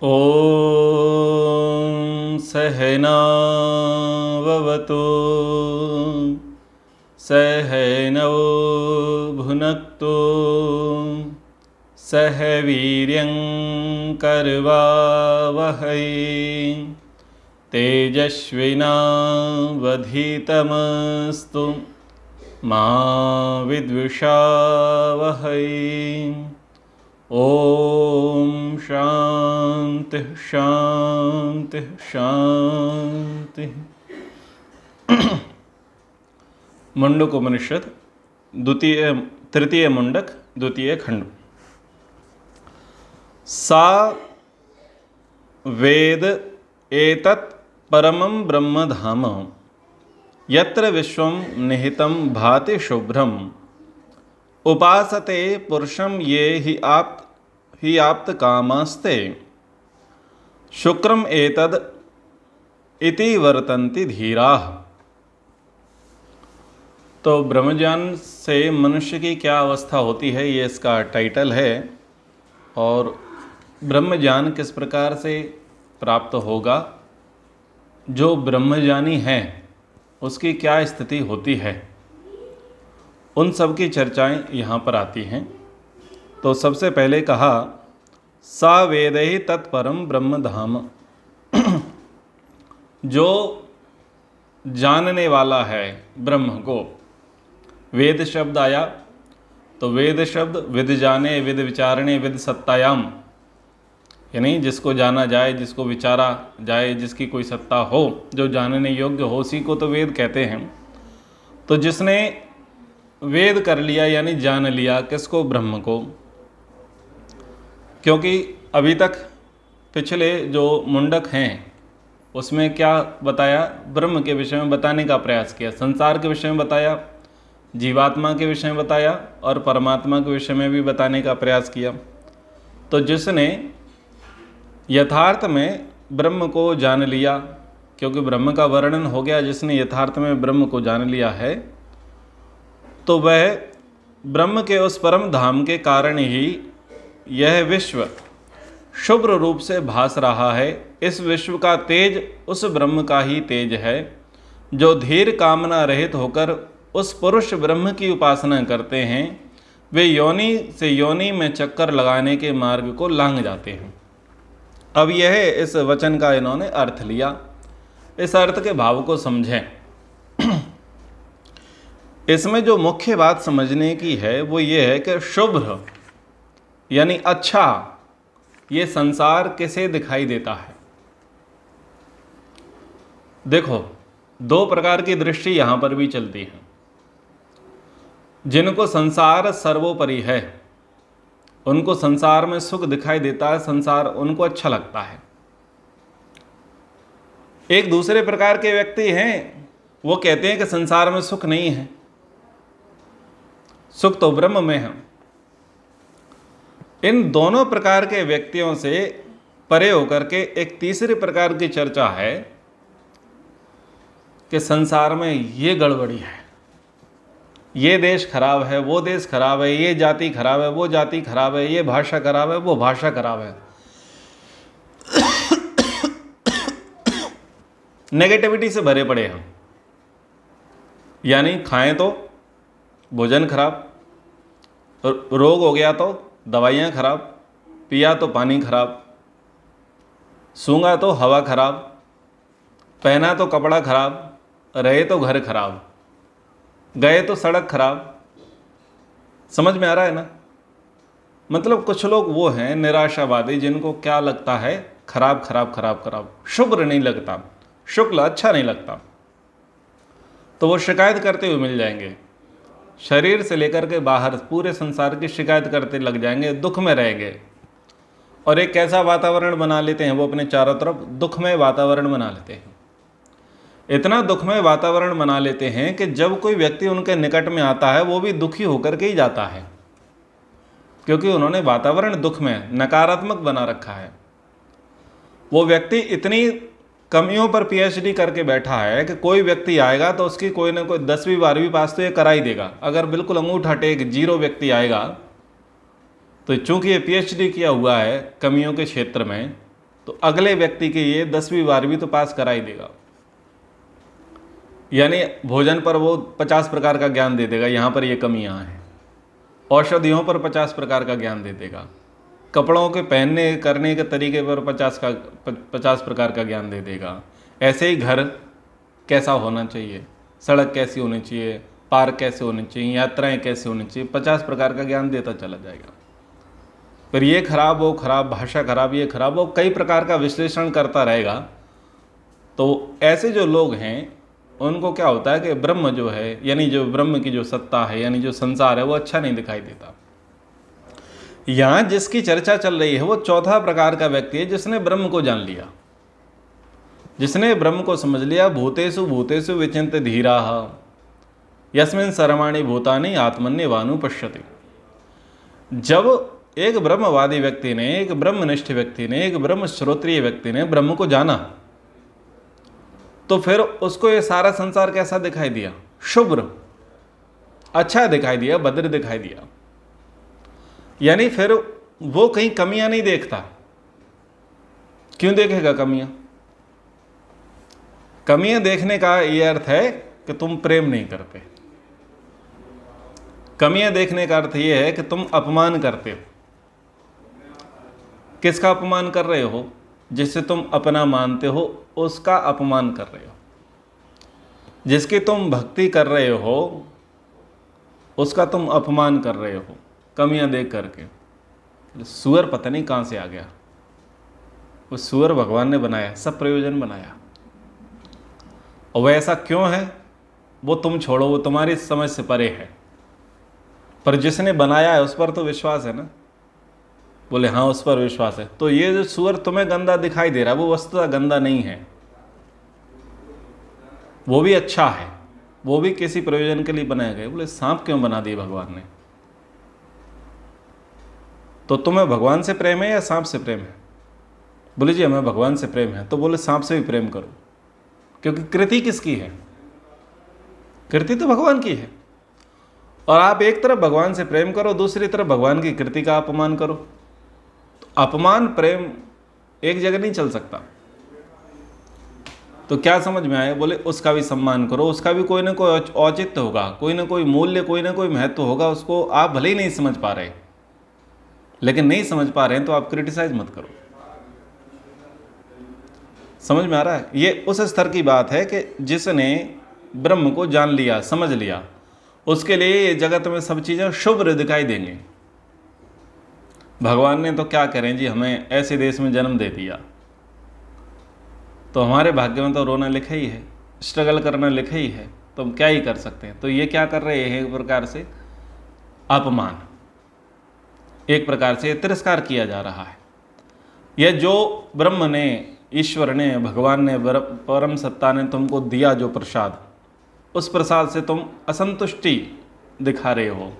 ॐ सहनाववतु सहनौ भुनक्तु सह वीर्यं करवावहै तेजस्विनावधीतमस्तु मा विद्विषावहै। ओम शांति शांति शांति। मुंडकोपनिषद तृतीय मुंडक द्वितीय खंड। सा वेद एतत् परमं ब्रह्म धाम यत्र विश्वं निहितं भाति शुभ्रम उपासते पुरुषं ये हि आप्त कामास्ते शुक्रम एतद इति वर्तन्ति धीराः। तो ब्रह्मज्ञान से मनुष्य की क्या अवस्था होती है, ये इसका टाइटल है। और ब्रह्मज्ञान किस प्रकार से प्राप्त होगा, जो ब्रह्मज्ञानी है उसकी क्या स्थिति होती है, उन सब की चर्चाएं यहाँ पर आती हैं। तो सबसे पहले कहा सा वेद ही तत्परम ब्रह्म धाम। जो जानने वाला है ब्रह्म को, वेद शब्द आया तो वेद शब्द विद जाने, विद विचारणे, विद सत्तायाम, यानी जिसको जाना जाए, जिसको विचारा जाए, जिसकी कोई सत्ता हो, जो जानने योग्य हो, उसी को तो वेद कहते हैं। तो जिसने वेद कर लिया यानी जान लिया, किसको? ब्रह्म को। क्योंकि अभी तक पिछले जो मुंडक हैं उसमें क्या बताया? ब्रह्म के विषय में बताने का प्रयास किया, संसार के विषय में बताया, जीवात्मा के विषय में बताया और परमात्मा के विषय में भी बताने का प्रयास किया। तो जिसने यथार्थ में ब्रह्म को जान लिया, क्योंकि ब्रह्म का वर्णन हो गया, जिसने यथार्थ में ब्रह्म को जान लिया है तो वह ब्रह्म के उस परम धाम के कारण ही यह विश्व शुभ्र रूप से भास रहा है। इस विश्व का तेज उस ब्रह्म का ही तेज है, जो धीर कामना रहित होकर उस पुरुष ब्रह्म की उपासना करते हैं, वे योनि से योनि में चक्कर लगाने के मार्ग को लांघ जाते हैं। अब यह इस वचन का इन्होंने अर्थ लिया। इस अर्थ के भाव को समझें। इसमें जो मुख्य बात समझने की है वो ये है कि शुभ्र यानी अच्छा, ये संसार किसे दिखाई देता है? देखो, दो प्रकार की दृष्टि यहां पर भी चलती है। जिनको संसार सर्वोपरि है, उनको संसार में सुख दिखाई देता है, संसार उनको अच्छा लगता है। एक दूसरे प्रकार के व्यक्ति हैं, वो कहते हैं कि संसार में सुख नहीं है, सुख तो ब्रह्म में है। इन दोनों प्रकार के व्यक्तियों से परे होकर के एक तीसरे प्रकार की चर्चा है कि संसार में ये गड़बड़ी है, ये देश खराब है, वो देश खराब है, ये जाति खराब है, वो जाति खराब है, ये भाषा खराब है, वो भाषा खराब है। नेगेटिविटी से भरे पड़े हम। यानी खाएं तो भोजन खराब, रोग हो गया तो दवाइयाँ खराब, पिया तो पानी खराब, सूंघा तो हवा खराब, पहना तो कपड़ा खराब, रहे तो घर खराब, गए तो सड़क खराब। समझ में आ रहा है ना? मतलब कुछ लोग वो हैं निराशावादी, जिनको क्या लगता है? खराब खराब खराब खराब, शुभ्र नहीं लगता, शुक्ल अच्छा नहीं लगता, तो वो शिकायत करते हुए मिल जाएंगे। शरीर से लेकर के बाहर पूरे संसार की शिकायत करते लग जाएंगे, दुख में रहेंगे। और एक कैसा वातावरण बना लेते हैं वो अपने चारों तरफ? दुखमय वातावरण बना लेते हैं। इतना दुखमय वातावरण बना लेते हैं कि जब कोई व्यक्ति उनके निकट में आता है वो भी दुखी होकर के ही जाता है, क्योंकि उन्होंने वातावरण दुख में नकारात्मक बना रखा है। वो व्यक्ति इतनी कमियों पर पीएचडी करके बैठा है कि कोई व्यक्ति आएगा तो उसकी कोई ना कोई 10वीं 12वीं पास तो ये करा ही देगा। अगर बिल्कुल अंगूठा टेक जीरो व्यक्ति आएगा तो चूंकि ये पीएचडी किया हुआ है कमियों के क्षेत्र में, तो अगले व्यक्ति के ये 10वीं 12वीं तो पास करा ही देगा। यानी भोजन पर वो 50 प्रकार का ज्ञान दे देगा, यहाँ पर ये कमियाँ हैं। औषधियों पर 50 प्रकार का ज्ञान दे देगा। कपड़ों के पहनने करने के तरीके पर 50 प्रकार का ज्ञान दे देगा। ऐसे ही घर कैसा होना चाहिए, सड़क कैसी होनी चाहिए, पार्क कैसे होने चाहिए, यात्राएं कैसे होनी चाहिए, 50 प्रकार का ज्ञान देता चला जाएगा। फिर ये खराब, वो खराब, भाषा खराब, ये खराब, वो कई प्रकार का विश्लेषण करता रहेगा। तो ऐसे जो लोग हैं उनको क्या होता है कि ब्रह्म जो है, यानी जो ब्रह्म की जो सत्ता है, यानी जो संसार है, वो अच्छा नहीं दिखाई देता। यहाँ जिसकी चर्चा चल रही है वो चौथा प्रकार का व्यक्ति है जिसने ब्रह्म को जान लिया, जिसने ब्रह्म को समझ लिया। भूतेषु भूतेषु विचिन्त्य धीराः यस्मिन् सर्वाणि भूतानि आत्मन्येवानुपश्यति। जब एक ब्रह्मवादी व्यक्ति ने, एक ब्रह्मनिष्ठ व्यक्ति ने, एक ब्रह्म श्रोत्रिय व्यक्ति ने ब्रह्म को जाना, तो फिर उसको ये सारा संसार कैसा दिखाई दिया? शुभ्र, अच्छा दिखाई दिया, भद्र दिखाई दिया। यानी फिर वो कहीं कमियां नहीं देखता। क्यों देखेगा कमियां? कमियां देखने का ये अर्थ है कि तुम प्रेम नहीं करते। कमियां देखने का अर्थ ये है कि तुम अपमान करते हो। किसका अपमान कर रहे हो? जिसे तुम अपना मानते हो उसका अपमान कर रहे हो। जिसकी तुम भक्ति कर रहे हो उसका तुम अपमान कर रहे हो, कमियां देख करके। सूअर पता नहीं कहां से आ गया। वो सूअर भगवान ने बनाया, सब प्रयोजन बनाया। और वह ऐसा क्यों है वो तुम छोड़ो, वो तुम्हारी समझ से परे है। पर जिसने बनाया है उस पर तो विश्वास है ना। बोले हाँ, उस पर विश्वास है। तो ये जो सूअर तुम्हें गंदा दिखाई दे रहा है वो वस्तुतः गंदा नहीं है, वो भी अच्छा है, वो भी किसी प्रयोजन के लिए बनाया गया। बोले सांप क्यों बना दिए भगवान ने? तो तुम्हें भगवान से प्रेम है या सांप से प्रेम है? बोले जी हमें भगवान से प्रेम है। तो बोले सांप से भी प्रेम करो, क्योंकि कृति किसकी है? कृति तो भगवान की है। और आप एक तरफ भगवान से प्रेम करो, दूसरी तरफ भगवान की कृति का अपमान करो। तो अपमान प्रेम एक जगह नहीं चल सकता। तो क्या समझ में आए? बोले उसका भी सम्मान करो, उसका भी कोई ना कोई औचित्य होगा, कोई ना कोई मूल्य, कोई ना कोई महत्व होगा। उसको आप भले ही नहीं समझ पा रहे, लेकिन नहीं समझ पा रहे हैं तो आप क्रिटिसाइज मत करो। समझ में आ रहा है? ये उस स्तर की बात है कि जिसने ब्रह्म को जान लिया, समझ लिया, उसके लिए जगत में सब चीज़ें शुभ्र दिखाई देंगे। भगवान ने तो क्या करें जी, हमें ऐसे देश में जन्म दे दिया, तो हमारे भाग्य में तो रोना लिखा ही है, स्ट्रगल करना लिखा ही है, तो हम क्या ही कर सकते हैं। तो ये क्या कर रहे हैं? एक प्रकार से अपमान, एक प्रकार से तिरस्कार किया जा रहा है। यह जो ब्रह्म ने, ईश्वर ने, भगवान ने, परम सत्ता ने तुमको दिया जो प्रसाद, उस प्रसाद से तुम असंतुष्टि दिखा रहे हो,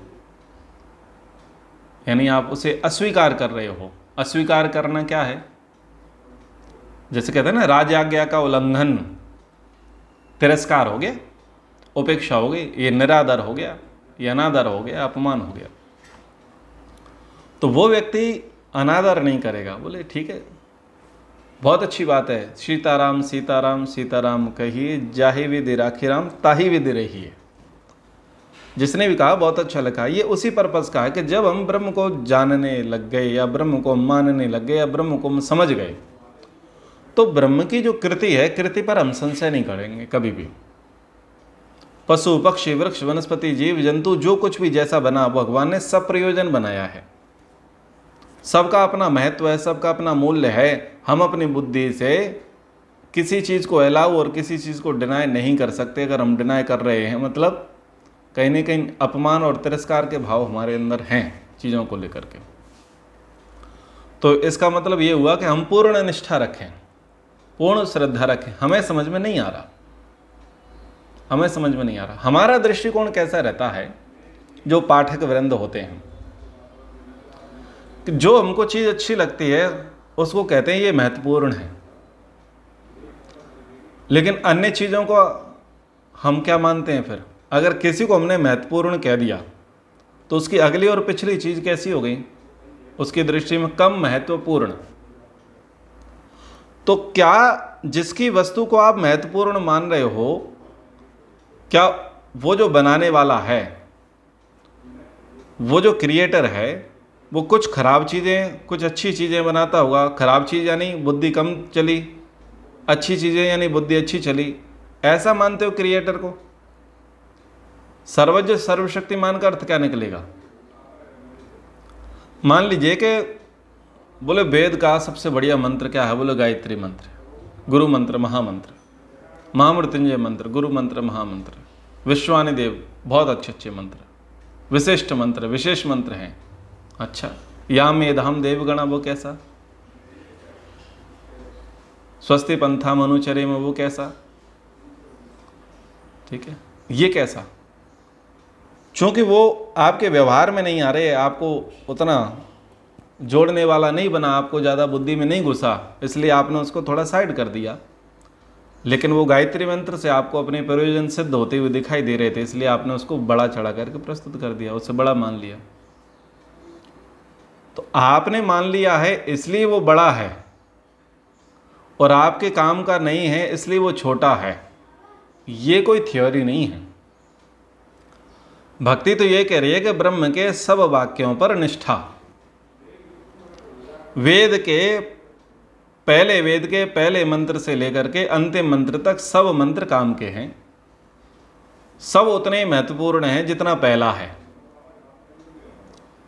यानी आप उसे अस्वीकार कर रहे हो। अस्वीकार करना क्या है? जैसे कहते हैं ना, राजआज्ञा का उल्लंघन, तिरस्कार हो गया, उपेक्षा हो गई, ये निरादर हो गया, ये अनादर हो गया, अपमान हो गया। तो वो व्यक्ति अनादर नहीं करेगा। बोले ठीक है, बहुत अच्छी बात है, सीताराम सीताराम सीताराम कहिए, जाहि विधि राखी राम ताहि विधि रहिए। जिसने भी कहा बहुत अच्छा लिखा। ये उसी पर्पस का है कि जब हम ब्रह्म को जानने लग गए, या ब्रह्म को मानने लग गए, या ब्रह्म को हम समझ गए, तो ब्रह्म की जो कृति है, कृति पर हम संशय नहीं करेंगे कभी भी। पशु पक्षी वृक्ष वनस्पति जीव जंतु जो कुछ भी जैसा बना, भगवान ने सब प्रयोजन बनाया है। सबका अपना महत्व है, सबका अपना मूल्य है। हम अपनी बुद्धि से किसी चीज़ को अलाउ और किसी चीज़ को डिनाई नहीं कर सकते। अगर हम डिनाई कर रहे हैं मतलब कहीं ना कहीं अपमान और तिरस्कार के भाव हमारे अंदर हैं चीज़ों को लेकर के। तो इसका मतलब ये हुआ कि हम पूर्ण निष्ठा रखें, पूर्ण श्रद्धा रखें। हमें समझ में नहीं आ रहा, हमें समझ में नहीं आ रहा। हमारा दृष्टिकोण कैसा रहता है? जो पाठक वृंद होते हैं, जो हमको चीज़ अच्छी लगती है उसको कहते हैं ये महत्वपूर्ण है, लेकिन अन्य चीज़ों को हम क्या मानते हैं? फिर अगर किसी को हमने महत्वपूर्ण कह दिया तो उसकी अगली और पिछली चीज़ कैसी हो गई? उसकी दृष्टि में कम महत्वपूर्ण। तो क्या जिसकी वस्तु को आप महत्वपूर्ण मान रहे हो, क्या वो जो बनाने वाला है, वो जो क्रिएटर है, वो कुछ खराब चीज़ें कुछ अच्छी चीज़ें बनाता होगा? खराब चीज़ यानी बुद्धि कम चली, अच्छी चीज़ें यानी बुद्धि अच्छी चली, ऐसा मानते हो क्रिएटर को? सर्वज्ञ सर्वशक्तिमान का अर्थ क्या निकलेगा? मान लीजिए कि बोले वेद का सबसे बढ़िया मंत्र क्या है? बोले गायत्री मंत्र, गुरु मंत्र, महामंत्र, महामृत्युंजय मंत्र, गुरु मंत्र, महामंत्र, विश्वानि देव, बहुत अच्छे अच्छे मंत्र, विशिष्ट मंत्र, विशेष मंत्र हैं। अच्छा, या मेधाम देवगणा, वो कैसा? स्वस्ति पंथाम अनुचरेम, वो कैसा? ठीक है, ये कैसा? चूंकि वो आपके व्यवहार में नहीं आ रहे, आपको उतना जोड़ने वाला नहीं बना, आपको ज़्यादा बुद्धि में नहीं घुसा, इसलिए आपने उसको थोड़ा साइड कर दिया। लेकिन वो गायत्री मंत्र से आपको अपने प्रयोजन सिद्ध होते हुए दिखाई दे रहे थे, इसलिए आपने उसको बड़ा चढ़ा करके प्रस्तुत कर दिया, उससे बड़ा मान लिया। तो आपने मान लिया है इसलिए वो बड़ा है, और आपके काम का नहीं है इसलिए वो छोटा है। ये कोई थ्योरी नहीं है। भक्ति तो ये कह रही है कि ब्रह्म के सब वाक्यों पर निष्ठा, वेद के पहले मंत्र से लेकर के अंतिम मंत्र तक सब मंत्र काम के हैं, सब उतने महत्वपूर्ण हैं जितना पहला है।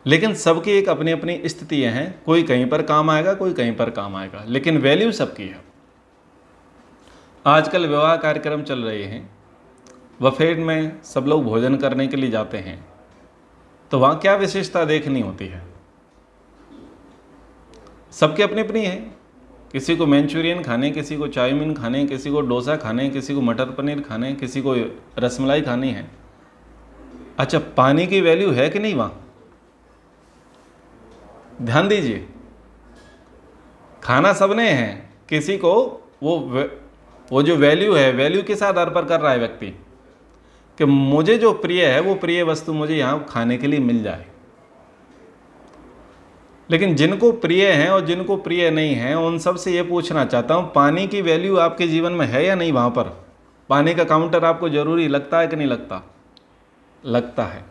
लेकिन सबकी एक अपनी अपनी स्थितियां हैं, कोई कहीं पर काम आएगा, कोई कहीं पर काम आएगा, लेकिन वैल्यू सबकी है। आजकल विवाह कार्यक्रम चल रहे हैं, बफेट में सब लोग भोजन करने के लिए जाते हैं, तो वहाँ क्या विशेषता देखनी होती है? सबके अपनी अपनी है। किसी को मंचूरियन खाने, किसी को चाउमीन खाने, किसी को डोसा खाने, किसी को मटर पनीर खाने, किसी को रसमलाई खानी है। अच्छा, पानी की वैल्यू है कि नहीं वहाँ? ध्यान दीजिए, खाना सबने है, किसी को वो जो वैल्यू है, वैल्यू किस आधार पर कर रहा है व्यक्ति कि मुझे जो प्रिय है वो प्रिय वस्तु मुझे यहाँ खाने के लिए मिल जाए। लेकिन जिनको प्रिय है और जिनको प्रिय नहीं है, उन सब से ये पूछना चाहता हूँ, पानी की वैल्यू आपके जीवन में है या नहीं? वहाँ पर पानी का काउंटर आपको जरूरी लगता है कि नहीं लगता? लगता है।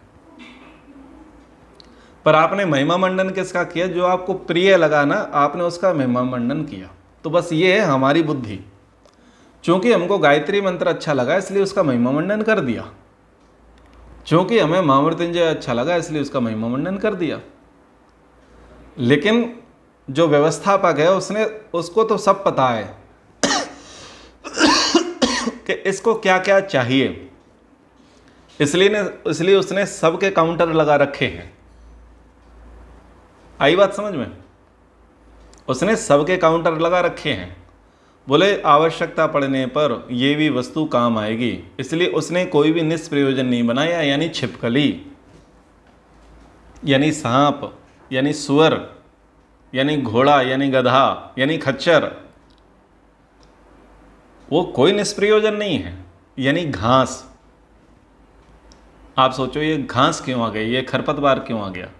पर आपने महिमा मंडन किसका किया? जो आपको प्रिय लगा ना, आपने उसका महिमा मंडन किया। तो बस ये है हमारी बुद्धि, चूंकि हमको गायत्री मंत्र अच्छा लगा इसलिए उसका महिमा मंडन कर दिया, चूंकि हमें महामृत्युंजय अच्छा लगा इसलिए उसका महिमा मंडन कर दिया। लेकिन जो व्यवस्थापक है उसको तो सब पता है कि इसको क्या क्या चाहिए, इसलिए उसने सबके काउंटर लगा रखे हैं। आई बात समझ में? उसने सबके काउंटर लगा रखे हैं। बोले आवश्यकता पड़ने पर ये भी वस्तु काम आएगी, इसलिए उसने कोई भी निष्प्रयोजन नहीं बनाया, यानी छिपकली, यानी सांप, यानी सुअर, यानी घोड़ा, यानी गधा, यानी खच्चर, वो कोई निष्प्रयोजन नहीं है। यानी घास, आप सोचो ये घास क्यों आ गई, ये खरपतवार क्यों आ गया?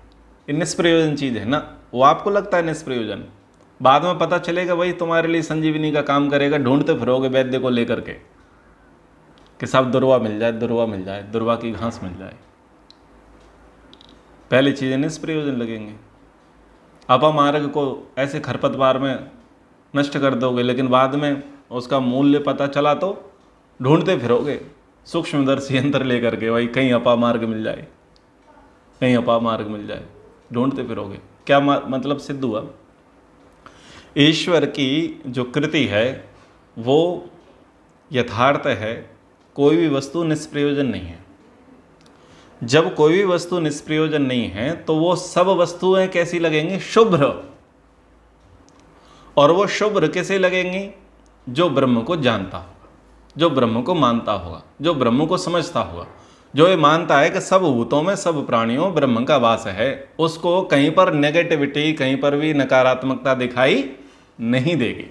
ये निष्प्रयोजन चीज़ है ना। वो आपको लगता है निष्प्रयोजन, बाद में पता चलेगा वही तुम्हारे लिए संजीवनी का काम करेगा। ढूंढते फिरोगे वैद्य को लेकर के कि साहब दुर्वा मिल जाए, दुर्वा मिल जाए, दुर्वा की घास मिल जाए। पहली चीज़ें निष्प्रयोजन लगेंगे। अपामार्ग को ऐसे खरपतवार में नष्ट कर दोगे, लेकिन बाद में उसका मूल्य पता चला तो ढूंढते फिरोगे सूक्ष्मदर्शी यंत्र लेकर के, भाई कहीं अपामार्ग मिल जाए, कहीं अपामार्ग मिल जाए, ढूंढते फिरोगे। क्या मतलब सिद्ध हुआ? ईश्वर की जो कृति है वो यथार्थ है, कोई भी वस्तु निष्प्रयोजन नहीं है। जब कोई भी वस्तु निष्प्रयोजन नहीं है तो वो सब वस्तुएं कैसी लगेंगी? शुभ्र। और वो शुभ्र कैसे लगेंगी? जो ब्रह्म को जानता होगा, जो ब्रह्म को मानता होगा, जो ब्रह्म को समझता होगा, जो ये मानता है कि सब भूतों में, सब प्राणियों ब्रह्म का वास है, उसको कहीं पर नेगेटिविटी, कहीं पर भी नकारात्मकता दिखाई नहीं देगी।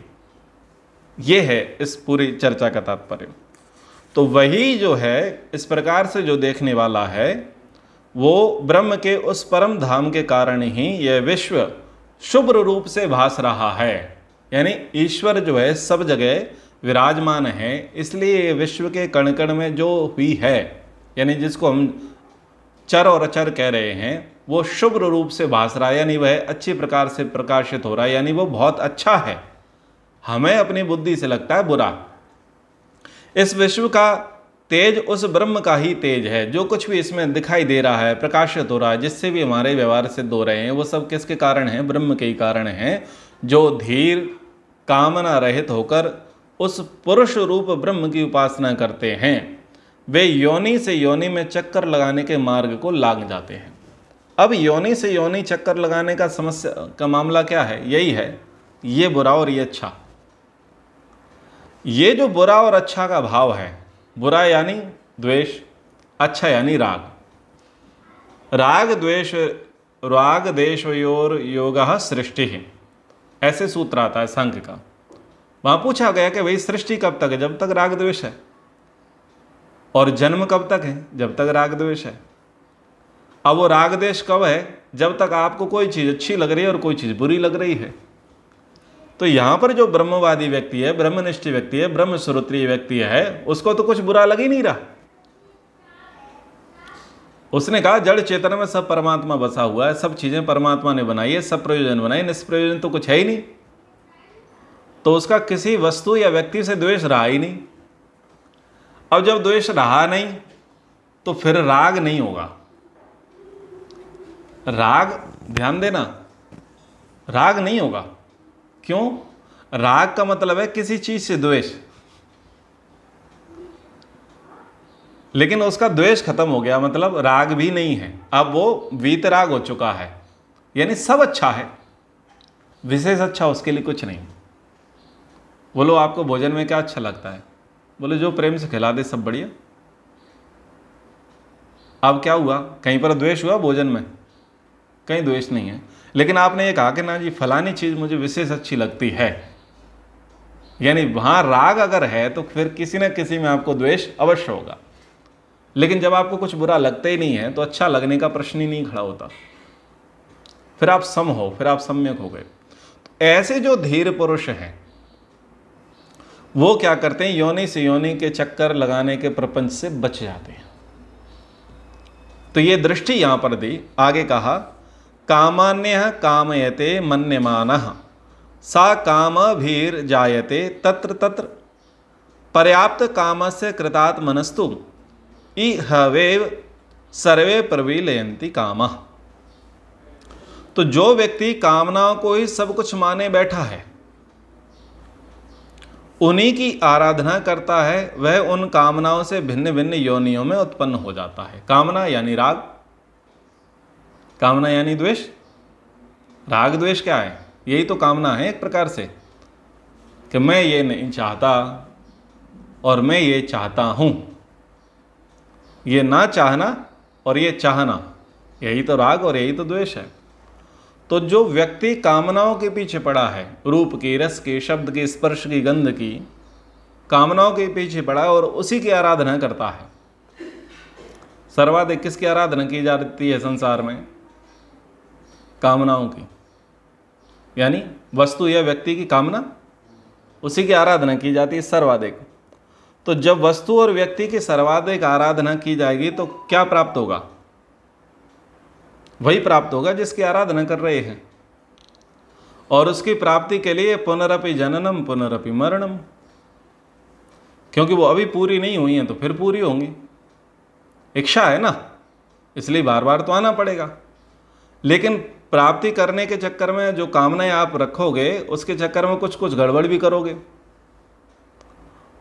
ये है इस पूरी चर्चा का तात्पर्य। तो वही जो है इस प्रकार से जो देखने वाला है वो ब्रह्म के उस परम धाम के कारण ही यह विश्व शुभ्र रूप से भास रहा है। यानी ईश्वर जो है सब जगह विराजमान है, इसलिए विश्व के कण कण में जो भी है, यानी जिसको हम चर और अचर कह रहे हैं, वो शुभ रूप से भास रहा है, यानी वह अच्छी प्रकार से प्रकाशित हो रहा है, यानी वो बहुत अच्छा है। हमें अपनी बुद्धि से लगता है बुरा। इस विश्व का तेज उस ब्रह्म का ही तेज है। जो कुछ भी इसमें दिखाई दे रहा है, प्रकाशित हो रहा है, जिससे भी हमारे व्यवहार सिद्ध हो रहे हैं, वो सब किसके कारण हैं? ब्रह्म के ही कारण हैं, जो धीर कामना रहित होकर उस पुरुष रूप ब्रह्म की उपासना करते हैं। वे योनि से योनि में चक्कर लगाने के मार्ग को लाग जाते हैं। अब योनि से योनि चक्कर लगाने का समस्या का मामला क्या है? यही है, ये बुरा और ये अच्छा। ये जो बुरा और अच्छा का भाव है, बुरा यानी द्वेष, अच्छा यानी राग। राग द्वेषयोर योगः सृष्टि है, ऐसे सूत्र आता है सांख्य का। वहां पूछा गया कि भाई सृष्टि कब तक है? जब तक राग द्वेष है। और जन्म कब तक है? जब तक राग द्वेष है। अब वो राग द्वेष कब है? जब तक आपको कोई चीज अच्छी लग रही है और कोई चीज बुरी लग रही है। तो यहां पर जो ब्रह्मवादी व्यक्ति है, ब्रह्मनिष्ठ व्यक्ति है, ब्रह्म श्रोत्रिय व्यक्ति है, उसको तो कुछ बुरा लग ही नहीं रहा। उसने कहा जड़ चेतन में सब परमात्मा बसा हुआ है, सब चीजें परमात्मा ने बनाई है, सब प्रयोजन बनाए, निष्प्रयोजन तो कुछ है ही नहीं। तो उसका किसी वस्तु या व्यक्ति से द्वेष रहा ही नहीं। अब जब द्वेष रहा नहीं तो फिर राग नहीं होगा। राग, ध्यान देना, राग नहीं होगा। क्यों? राग का मतलब है किसी चीज से द्वेष, लेकिन उसका द्वेष खत्म हो गया, मतलब राग भी नहीं है। अब वो वीतराग हो चुका है, यानी सब अच्छा है, विशेष अच्छा उसके लिए कुछ नहीं। बोलो आपको भोजन में क्या अच्छा लगता है? बोले जो प्रेम से खिला दे सब बढ़िया। अब क्या हुआ? कहीं पर द्वेष हुआ भोजन में? कहीं द्वेष नहीं है, लेकिन आपने ये कहा कि ना जी फलानी चीज मुझे विशेष अच्छी लगती है, यानी वहां राग अगर है तो फिर किसी न किसी में आपको द्वेष अवश्य होगा। लेकिन जब आपको कुछ बुरा लगता ही नहीं है तो अच्छा लगने का प्रश्न ही नहीं खड़ा होता। फिर आप सम हो, फिर आप सम्यक हो गए। ऐसे जो धीर पुरुष हैं वो क्या करते हैं? योनि से योनि के चक्कर लगाने के प्रपंच से बच जाते हैं। तो ये दृष्टि यहां पर दी। आगे कहा कामान्य कामयते मन्यमानः सा कामभीर जायते तत्र तत्र पर्याप्त कामस्य कृतात्मनस्तु इहवेव सर्वे प्रविलयन्ति कामः। तो जो व्यक्ति कामनाओं को ही सब कुछ माने बैठा है, उन्हीं की आराधना करता है, वह उन कामनाओं से भिन्न भिन्न योनियों में उत्पन्न हो जाता है। कामना यानी राग, कामना यानी द्वेष। राग द्वेष क्या है? यही तो कामना है एक प्रकार से, कि मैं ये नहीं चाहता और मैं ये चाहता हूं। ये ना चाहना और ये चाहना, यही तो राग और यही तो द्वेष है। तो जो व्यक्ति कामनाओं के पीछे पड़ा है, रूप की, रस की, शब्द की, स्पर्श की, गंध की, कामनाओं के पीछे पड़ा है और उसी की आराधना करता है। सर्वाधिक किसकी आराधना की जाती है संसार में? कामनाओं की, यानी वस्तु या व्यक्ति की कामना, उसी की आराधना की जाती है सर्वाधिक। तो जब वस्तु और व्यक्ति की सर्वाधिक आराधना की जाएगी तो क्या प्राप्त होगा? वही प्राप्त होगा जिसकी आराधना कर रहे हैं। और उसकी प्राप्ति के लिए पुनरपि जननम पुनरपि मरणम, क्योंकि वो अभी पूरी नहीं हुई हैं तो फिर पूरी होंगी। इच्छा है ना, इसलिए बार बार तो आना पड़ेगा। लेकिन प्राप्ति करने के चक्कर में जो कामनाएं आप रखोगे, उसके चक्कर में कुछ कुछ गड़बड़ भी करोगे,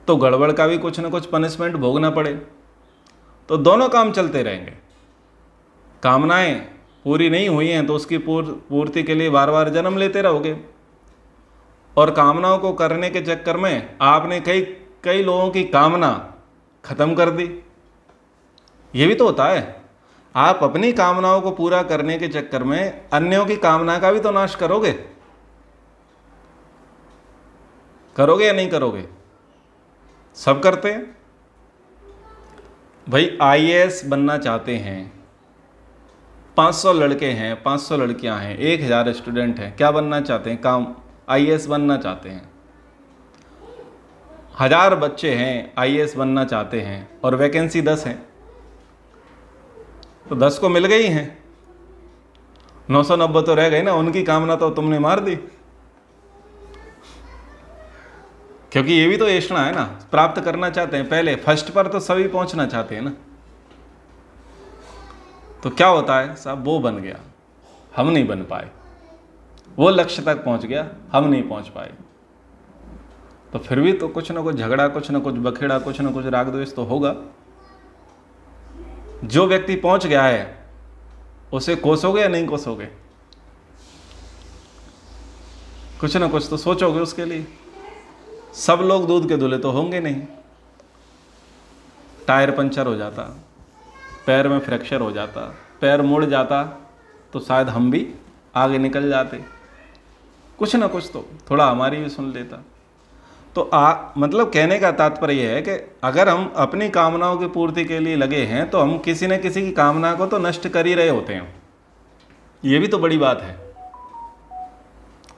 तो गड़बड़ का भी कुछ ना कुछ पनिशमेंट भोगना पड़े। तो दोनों काम चलते रहेंगे। कामनाएं पूरी नहीं हुई हैं तो उसकी पूर्ति के लिए बार बार जन्म लेते रहोगे, और कामनाओं को करने के चक्कर में आपने कई लोगों की कामना खत्म कर दी। ये भी तो होता है। आप अपनी कामनाओं को पूरा करने के चक्कर में अन्यों की कामना का भी तो नाश करोगे। करोगे या नहीं करोगे? सब करते हैं भाई। IAS बनना चाहते हैं, 500 लड़के हैं, 500 लड़कियां हैं, 1000 स्टूडेंट हैं, क्या बनना चाहते हैं? आईएएस बनना चाहते हैं, 1000 बच्चे हैं आईएएस बनना चाहते हैं और वैकेंसी 10 है, तो 10 को मिल गई हैं, 990 तो रह गए ना, उनकी कामना तो तुमने मार दी। क्योंकि ये भी तो ऐसा है ना, प्राप्त करना चाहते हैं, पहले फर्स्ट पर तो सभी पहुंचना चाहते हैं ना। तो क्या होता है साहब, वो बन गया, हम नहीं बन पाए, वो लक्ष्य तक पहुंच गया, हम नहीं पहुंच पाए। तो फिर भी तो कुछ ना कुछ झगड़ा, कुछ ना कुछ बखेड़ा, कुछ ना कुछ राग द्वेष तो होगा। जो व्यक्ति पहुंच गया है उसे कोसोगे या नहीं कोसोगे? कुछ ना कुछ तो सोचोगे उसके लिए। सब लोग दूध के दूल्हे तो होंगे नहीं। टायर पंचर हो जाता, पैर में फ्रैक्चर हो जाता, पैर मुड़ जाता, तो शायद हम भी आगे निकल जाते। कुछ ना कुछ तो थोड़ा हमारी भी सुन लेता। तो मतलब कहने का तात्पर्य यह है कि अगर हम अपनी कामनाओं की पूर्ति के लिए लगे हैं तो हम किसी न किसी की कामना को तो नष्ट कर ही रहे होते हैं। ये भी तो बड़ी बात है,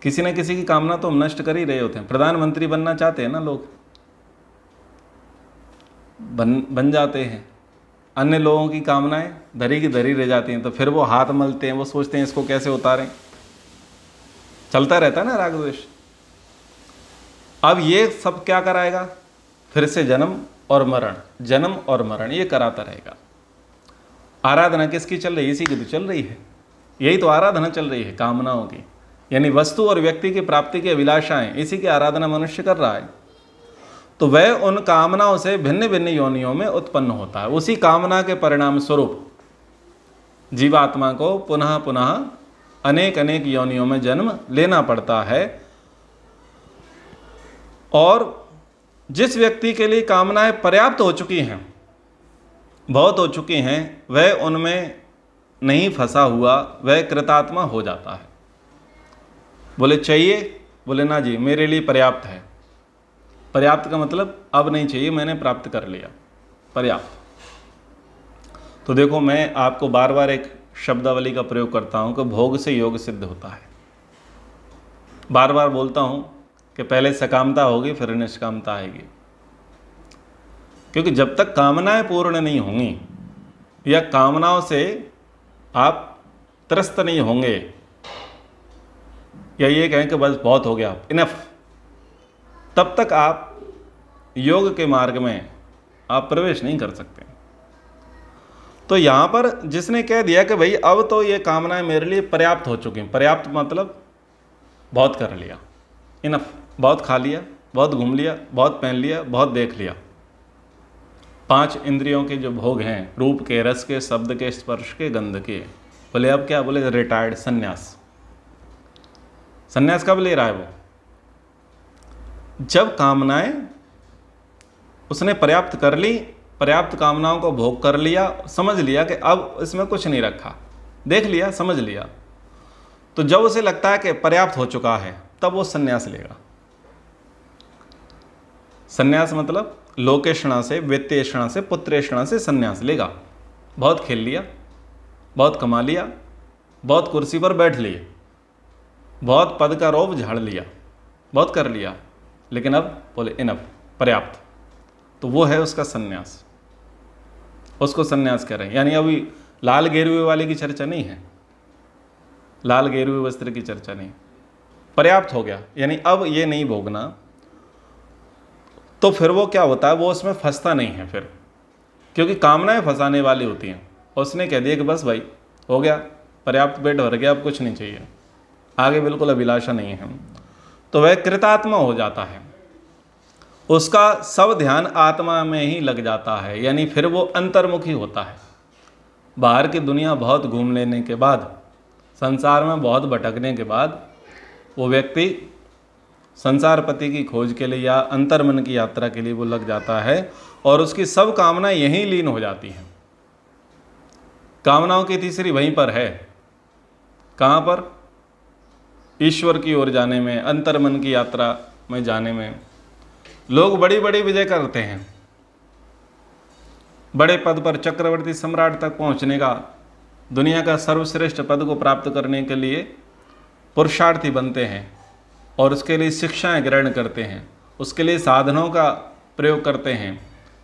किसी न किसी की कामना तो हम नष्ट कर ही रहे होते हैं। प्रधानमंत्री बनना चाहते हैं ना लोग, बन जाते हैं, अन्य लोगों की कामनाएं धरी की धरी रह जाती हैं, तो फिर वो हाथ मलते हैं, वो सोचते हैं इसको कैसे उतारें, चलता रहता है ना राग द्वेष। अब ये सब क्या कराएगा, फिर से जन्म और मरण ये कराता रहेगा। आराधना किसकी चल रही है? इसी की तो चल रही है। यही तो आराधना चल रही है, कामनाओं की, यानी वस्तु और व्यक्ति की प्राप्ति की अभिलाषाएं, इसी की आराधना मनुष्य कर रहा है। तो वह उन कामनाओं से भिन्न भिन्न योनियों में उत्पन्न होता है। उसी कामना के परिणाम स्वरूप जीवात्मा को पुनः पुनः अनेक अनेक योनियों में जन्म लेना पड़ता है। और जिस व्यक्ति के लिए कामनाएं पर्याप्त हो चुकी हैं, बहुत हो चुकी हैं, वह उनमें नहीं फंसा हुआ, वह कृतात्मा हो जाता है। बोले चाहिए, बोले ना जी मेरे लिए पर्याप्त है। पर्याप्त का मतलब अब नहीं चाहिए, मैंने प्राप्त कर लिया, पर्याप्त। तो देखो, मैं आपको बार बार एक शब्दावली का प्रयोग करता हूं कि भोग से योग सिद्ध होता है। बार बार बोलता हूं कि पहले सकामता होगी फिर निष्कामता आएगी। क्योंकि जब तक कामनाएं पूर्ण नहीं होंगी या कामनाओं से आप त्रस्त नहीं होंगे, या ये कहें कि बस बहुत हो गया, इनफ, तब तक आप योग के मार्ग में आप प्रवेश नहीं कर सकते। तो यहां पर जिसने कह दिया कि भाई अब तो ये कामनाएं मेरे लिए पर्याप्त हो चुकी हैं, पर्याप्त मतलब बहुत कर लिया, इनफ, बहुत खा लिया, बहुत घूम लिया, बहुत पहन लिया, बहुत देख लिया। 5 इंद्रियों के जो भोग हैं, रूप के, रस के, शब्द के, स्पर्श के, गंध के, बोले अब क्या, बोले रिटायर्ड, संन्यास। संन्यास कब ले रहा है वो? जब कामनाएं उसने पर्याप्त कर ली, पर्याप्त कामनाओं को भोग कर लिया, समझ लिया कि अब इसमें कुछ नहीं रखा, देख लिया, समझ लिया, तो जब उसे लगता है कि पर्याप्त हो चुका है, तब वो संन्यास लेगा। संन्यास मतलब लोकेषणा से, वित्तेषणा से, पुत्रेषणा से संन्यास लेगा। बहुत खेल लिया, बहुत कमा लिया, बहुत कुर्सी पर बैठ लिए, बहुत पद का रौब झाड़ लिया, बहुत कर लिया, लेकिन अब बोले इनफ, पर्याप्त, तो वो है उसका संन्यास। उसको संन्यास कह रहे हैं। यानी अभी लाल गेरुए वाले की चर्चा नहीं है, लाल गेरुए वस्त्र की चर्चा नहीं, पर्याप्त हो गया, यानी अब ये नहीं भोगना। तो फिर वो क्या होता है, वो उसमें फंसता नहीं है फिर, क्योंकि कामनाएं फंसाने वाली होती हैं। उसने कह दिया कि बस भाई हो गया, पर्याप्त पेट भर गया, अब कुछ नहीं चाहिए, आगे बिल्कुल अभिलाषा नहीं है, तो वह कृतात्मा हो जाता है। उसका सब ध्यान आत्मा में ही लग जाता है, यानी फिर वो अंतर्मुखी होता है। बाहर की दुनिया बहुत घूम लेने के बाद, संसार में बहुत भटकने के बाद, वो व्यक्ति संसार पति की खोज के लिए या अंतर्मन की यात्रा के लिए वो लग जाता है, और उसकी सब कामनाएं यहीं लीन हो जाती हैं। कामनाओं की तीसरी वहीं पर है, कहाँ पर? ईश्वर की ओर जाने में, अंतर्मन की यात्रा में जाने में। लोग बड़ी बड़ी विजय करते हैं, बड़े पद पर, चक्रवर्ती सम्राट तक पहुंचने का, दुनिया का सर्वश्रेष्ठ पद को प्राप्त करने के लिए पुरुषार्थी बनते हैं, और उसके लिए शिक्षाएं ग्रहण करते हैं, उसके लिए साधनों का प्रयोग करते हैं,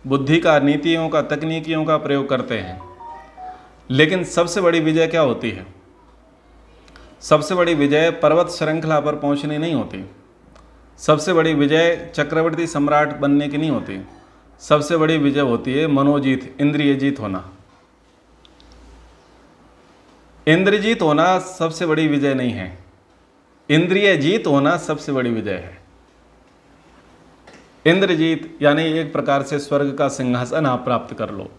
बुद्धि का, नीतियों का, तकनीकियों का प्रयोग करते हैं। लेकिन सबसे बड़ी विजय क्या होती है? सबसे बड़ी विजय पर्वत श्रृंखला पर पहुंचनी नहीं होती। सबसे बड़ी विजय चक्रवर्ती सम्राट बनने की नहीं होती। सबसे बड़ी विजय होती है मनोजीत, इंद्रिय जीत होना। इंद्रिय जीत होना सबसे बड़ी विजय नहीं है, इंद्रिय जीत होना सबसे बड़ी विजय है। इंद्रजीत यानी एक प्रकार से स्वर्ग का सिंहासन आप प्राप्त कर लो,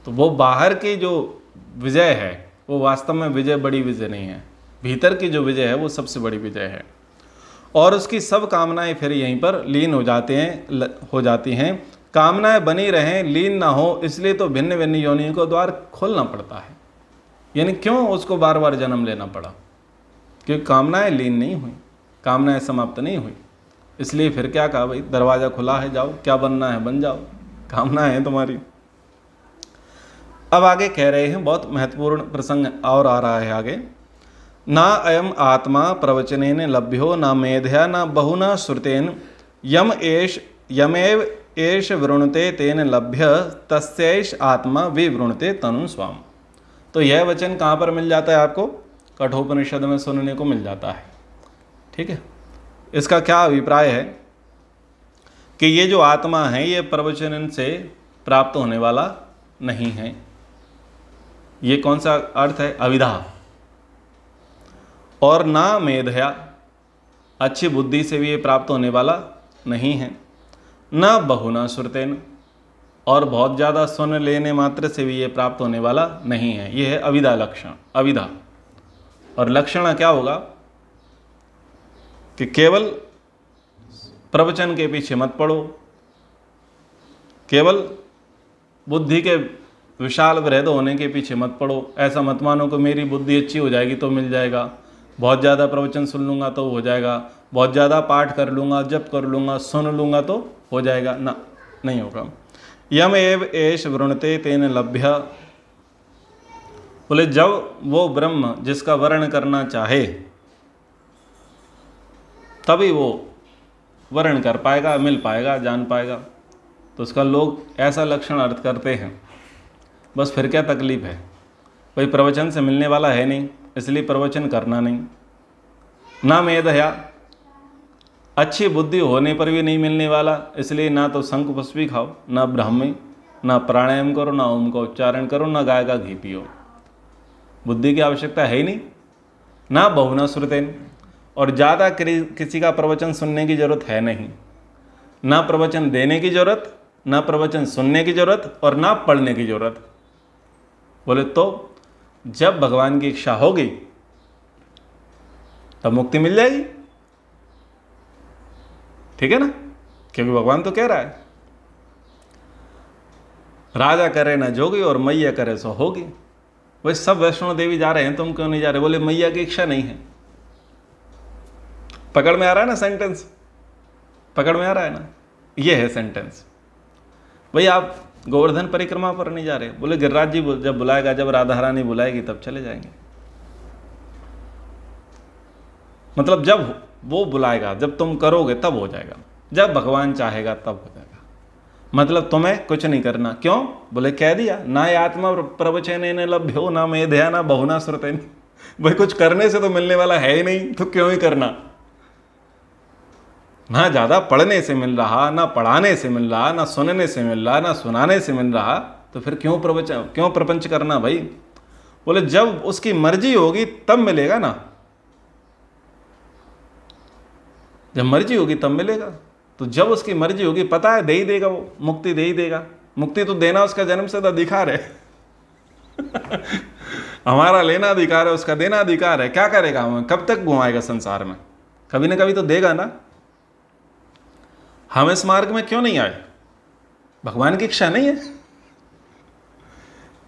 तो वो बाहर की जो विजय है वो वास्तव में विजय बड़ी विजय नहीं है। भीतर की जो विजय है वो सबसे बड़ी विजय है। और उसकी सब कामनाएं फिर यहीं पर लीन हो जाती हैं। कामनाएं बनी रहें, लीन ना हो, इसलिए तो भिन्न भिन्न योनियों को द्वार खोलना पड़ता है। यानी क्यों उसको बार बार जन्म लेना पड़ा? क्योंकि कामनाएं लीन नहीं हुई, कामनाएं समाप्त नहीं हुई। इसलिए फिर क्या कहा, भाई दरवाज़ा खुला है, जाओ, क्या बनना है बन जाओ, कामनाएं हैं तुम्हारी। अब आगे कह रहे हैं, बहुत महत्वपूर्ण प्रसंग और आ रहा है आगे। ना अयम आत्मा प्रवचनेन लभ्यो न मेधया न बहुना श्रुतेन यमेव एष वृणुते तेन लभ्य तस्यैष आत्मा विवृणुते तनु स्वाम। तो यह वचन कहाँ पर मिल जाता है आपको? कठोपनिषद में सुनने को मिल जाता है। ठीक है, इसका क्या अभिप्राय है कि ये जो आत्मा है ये प्रवचन से प्राप्त होने वाला नहीं है। ये कौन सा अर्थ है? अविधा। और ना मेधया, अच्छी बुद्धि से भी ये प्राप्त होने वाला नहीं है। न बहुना श्रुतेन, और बहुत ज़्यादा सुन लेने मात्र से भी ये प्राप्त होने वाला नहीं है। ये है अविधा लक्षण, अविधा। और लक्षण क्या होगा कि केवल प्रवचन के पीछे मत पड़ो, केवल बुद्धि के विशाल वृहद होने के पीछे मत पड़ो। ऐसा मत मानो कि मेरी बुद्धि अच्छी हो जाएगी तो मिल जाएगा, बहुत ज़्यादा प्रवचन सुन लूँगा तो हो जाएगा, बहुत ज़्यादा पाठ कर लूँगा, जप कर लूँगा, सुन लूँगा तो हो जाएगा। ना, नहीं होगा। यम एव एष वृणते तेन लभ्य, बोले जब वो ब्रह्म जिसका वर्ण करना चाहे तभी वो वर्ण कर पाएगा, मिल पाएगा, जान पाएगा। तो उसका लोग ऐसा लक्षण अर्थ करते हैं। बस फिर क्या तकलीफ है? भाई प्रवचन से मिलने वाला है नहीं, इसलिए प्रवचन करना नहीं। ना मेधया, अच्छी बुद्धि होने पर भी नहीं मिलने वाला, इसलिए ना तो शंख पुष्पी खाओ, ना ब्राह्मी, ना प्राणायाम करो, ना ओम का उच्चारण करो, ना गाय का घी पियो। बुद्धि की आवश्यकता है ही नहीं। ना बहुना श्रुतेन, और ज़्यादा किसी का प्रवचन सुनने की जरूरत है नहीं। ना प्रवचन देने की जरूरत, ना प्रवचन सुनने की जरूरत, और ना पढ़ने की जरूरत। बोले तो जब भगवान की इच्छा होगी तब मुक्ति मिल जाएगी। ठीक है ना? क्योंकि भगवान तो कह रहा है, राजा करे ना जोगी और मैया करे सो होगी। वही सब वैष्णो देवी जा रहे हैं, तुम क्यों नहीं जा रहे? बोले मैया की इच्छा नहीं है। पकड़ में आ रहा है ना सेंटेंस? पकड़ में आ रहा है ना? ये है सेंटेंस। भाई आप गोवर्धन परिक्रमा पर नहीं जा रहे? बोले गिरिराज जी जब बुलाएगा, जब राधा रानी बुलाएगी तब चले जाएंगे। मतलब जब वो बुलाएगा, जब तुम करोगे तब हो जाएगा, जब भगवान चाहेगा तब हो जाएगा। मतलब तुम्हें कुछ नहीं करना। क्यों? बोले कह दिया, ना आत्मा प्रवचनेन लभ्यो ना मेधया ना बहुना श्रुतेन। भाई कुछ करने से तो मिलने वाला है ही नहीं, तो क्यों ही करना? ना ज़्यादा पढ़ने से मिल रहा, ना पढ़ाने से मिल रहा, ना सुनने से मिल रहा, ना सुनाने से मिल रहा, तो फिर क्यों प्रपंच करना भाई? बोले जब उसकी मर्जी होगी तब मिलेगा ना, जब मर्जी होगी तब मिलेगा। तो जब उसकी मर्जी होगी, पता है दे ही देगा, वो मुक्ति दे ही देगा। मुक्ति तो देना उसका जन्म से अधिकार है। हमारा लेना अधिकार है, उसका देना अधिकार है। क्या करेगा हमें? कब तक घुमाएगा संसार में? कभी ना कभी तो देगा ना। हम इस मार्ग में क्यों नहीं आए? भगवान की इच्छा नहीं है,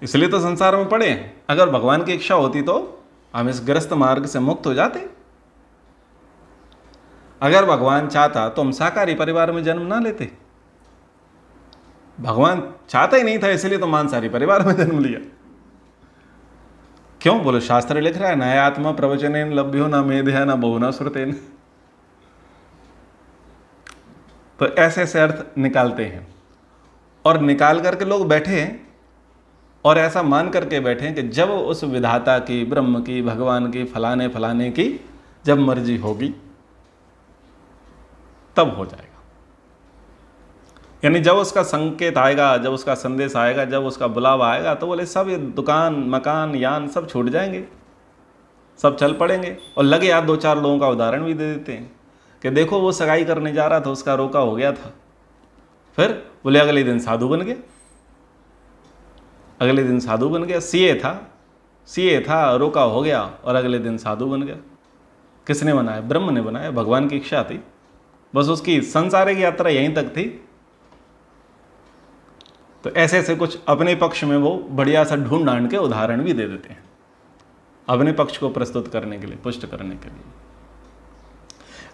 इसलिए तो संसार में पड़े हैं। अगर भगवान की इच्छा होती तो हम इस ग्रस्त मार्ग से मुक्त हो जाते। अगर भगवान चाहता तो हम शाकाहारी परिवार में जन्म ना लेते। भगवान चाहता ही नहीं था, इसलिए तो मांसाहारी परिवार में जन्म लिया। क्यों? बोले शास्त्र लिख रहा है, नया आत्मा प्रवचनेन लभ्यो ना मेधया ना बहुना श्रुतेन। तो ऐसे ऐसे अर्थ निकालते हैं और निकाल करके लोग बैठे हैं और ऐसा मान करके बैठे हैं कि जब उस विधाता की, ब्रह्म की, भगवान की, फलाने फलाने की जब मर्जी होगी तब हो जाएगा। यानी जब उसका संकेत आएगा, जब उसका संदेश आएगा, जब उसका बुलावा आएगा तो बोले सब ये दुकान, मकान, यान सब छूट जाएंगे, सब चल पड़ेंगे। और लगे यार 2-4 लोगों का उदाहरण भी दे देते हैं कि देखो वो सगाई करने जा रहा था, उसका रोका हो गया था, फिर बोले अगले दिन साधु बन गया, अगले दिन साधु बन गया। सीए था, रोका हो गया और अगले दिन साधु बन गया। किसने बनाया? ब्रह्म ने बनाया, भगवान की इच्छा थी, बस उसकी संसारिक यात्रा यहीं तक थी। तो ऐसे ऐसे कुछ अपने पक्ष में वो बढ़िया सा ढूंढ ढांड के उदाहरण भी दे देते हैं अपने पक्ष को प्रस्तुत करने के लिए, पुष्ट करने के लिए।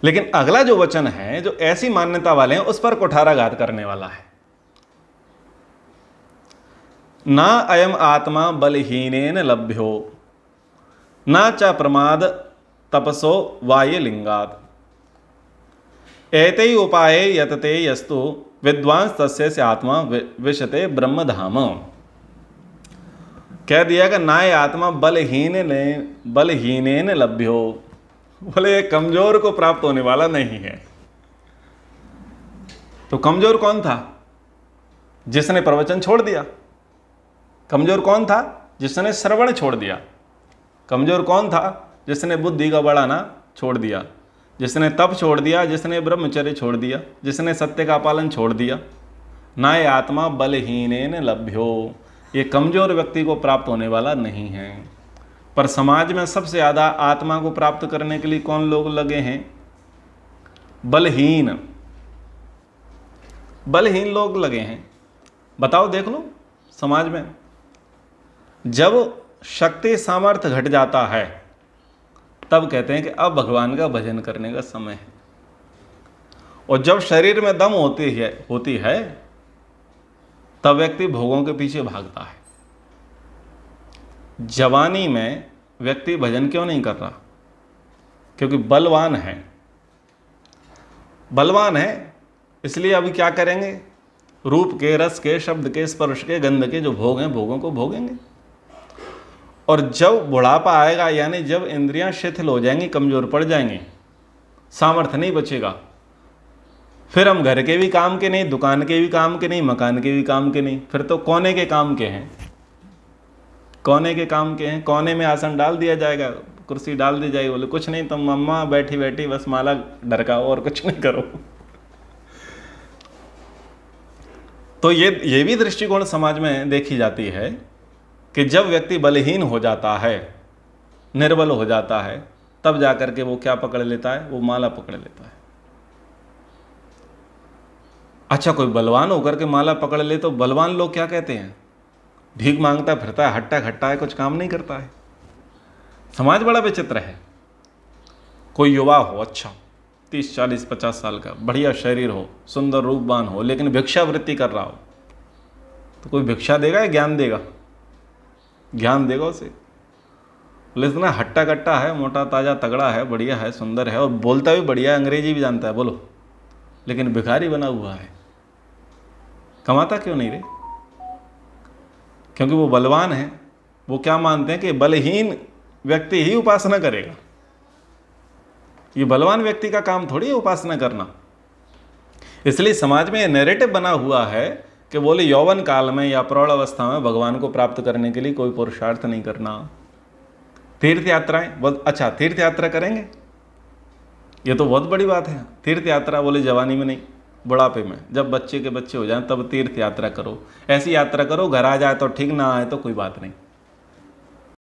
लेकिन अगला जो वचन है, जो ऐसी मान्यता वाले हैं, उस पर कुठाराघात करने वाला है। ना अयम आत्मा बलहीनेन लभ्यो ना च प्रमाद तपसो वाये लिंगात एते उपाये यतते यस्तु विद्वांस तस्य से आत्मा विशते ब्रह्मधाम। कह दिया कि ना ये आत्मा बलहीनेन लभ्यो, बोले कमजोर को प्राप्त होने वाला नहीं है। तो कमजोर कौन था? जिसने प्रवचन छोड़ दिया। कमजोर कौन था? जिसने श्रवण छोड़ दिया। कमजोर कौन था? जिसने बुद्धि का बढ़ाना छोड़ दिया, जिसने तप छोड़ दिया, जिसने ब्रह्मचर्य छोड़ दिया, जिसने सत्य का पालन छोड़ दिया। ना ये आत्मा बलहीनेन लभ्यो, ये कमजोर व्यक्ति को प्राप्त होने वाला नहीं है। पर समाज में सबसे ज़्यादा आत्मा को प्राप्त करने के लिए कौन लोग लगे हैं? बलहीन लोग लगे हैं। बताओ, देख लो समाज में जब शक्ति सामर्थ्य घट जाता है तब कहते हैं कि अब भगवान का भजन करने का समय है। और जब शरीर में दम होती है तब व्यक्ति भोगों के पीछे भागता है। जवानी में व्यक्ति भजन क्यों नहीं कर रहा? क्योंकि बलवान है, इसलिए अभी क्या करेंगे? रूप के, रस के, शब्द के, स्पर्श के, गंध के जो भोग हैं, भोगों को भोगेंगे। और जब बुढ़ापा आएगा, यानी जब इंद्रियां शिथिल हो जाएंगी, कमजोर पड़ जाएंगी, सामर्थ्य नहीं बचेगा, फिर हम घर के भी काम के नहीं, दुकान के भी काम के नहीं, मकान के भी काम के नहीं, फिर तो कोने के काम के हैं। कोने में आसन डाल दिया जाएगा, कुर्सी डाल दी जाएगी, बोले कुछ नहीं, तुम मम्मा बैठी बैठी बस माला ढरकाओ और कुछ नहीं करो। तो ये भी दृष्टिकोण समाज में देखी जाती है कि जब व्यक्ति बलहीन हो जाता है, निर्बल हो जाता है, तब जाकर के वो क्या पकड़ लेता है? वो माला पकड़ लेता है। अच्छा, कोई बलवान होकर के माला पकड़ ले तो बलवान लोग क्या कहते हैं? भीख मांगता फिरता है, हट्टा खट्टा है, कुछ काम नहीं करता है। समाज बड़ा विचित्र है। कोई युवा हो, अच्छा 30, 40, 50 साल का, बढ़िया शरीर हो, सुंदर रूपवान हो, लेकिन भिक्षावृत्ति कर रहा हो, तो कोई भिक्षा देगा या ज्ञान देगा? ज्ञान देगा उसे। बोले इतना हट्टा कट्टा है, मोटा ताजा तगड़ा है, बढ़िया है, सुंदर है और बोलता भी बढ़िया है, अंग्रेजी भी जानता है, बोलो, लेकिन भिखारी बना हुआ है, कमाता क्यों नहीं रे? क्योंकि वो बलवान है। वो क्या मानते हैं कि बलहीन व्यक्ति ही उपासना करेगा। ये बलवान व्यक्ति का काम थोड़ी है उपासना करना। इसलिए समाज में ये नैरेटिव बना हुआ है कि बोले यौवन काल में या प्रौढ़ अवस्था में भगवान को प्राप्त करने के लिए कोई पुरुषार्थ नहीं करना। तीर्थ यात्राएं, बहुत अच्छा, तीर्थ यात्रा करेंगे, ये तो बहुत बड़ी बात है। तीर्थ यात्रा बोले जवानी में नहीं, बुढ़ापे में, जब बच्चे के बच्चे हो जाएं तब तीर्थ यात्रा करो। ऐसी यात्रा करो, घर आ जाए तो ठीक, ना आए तो कोई बात नहीं।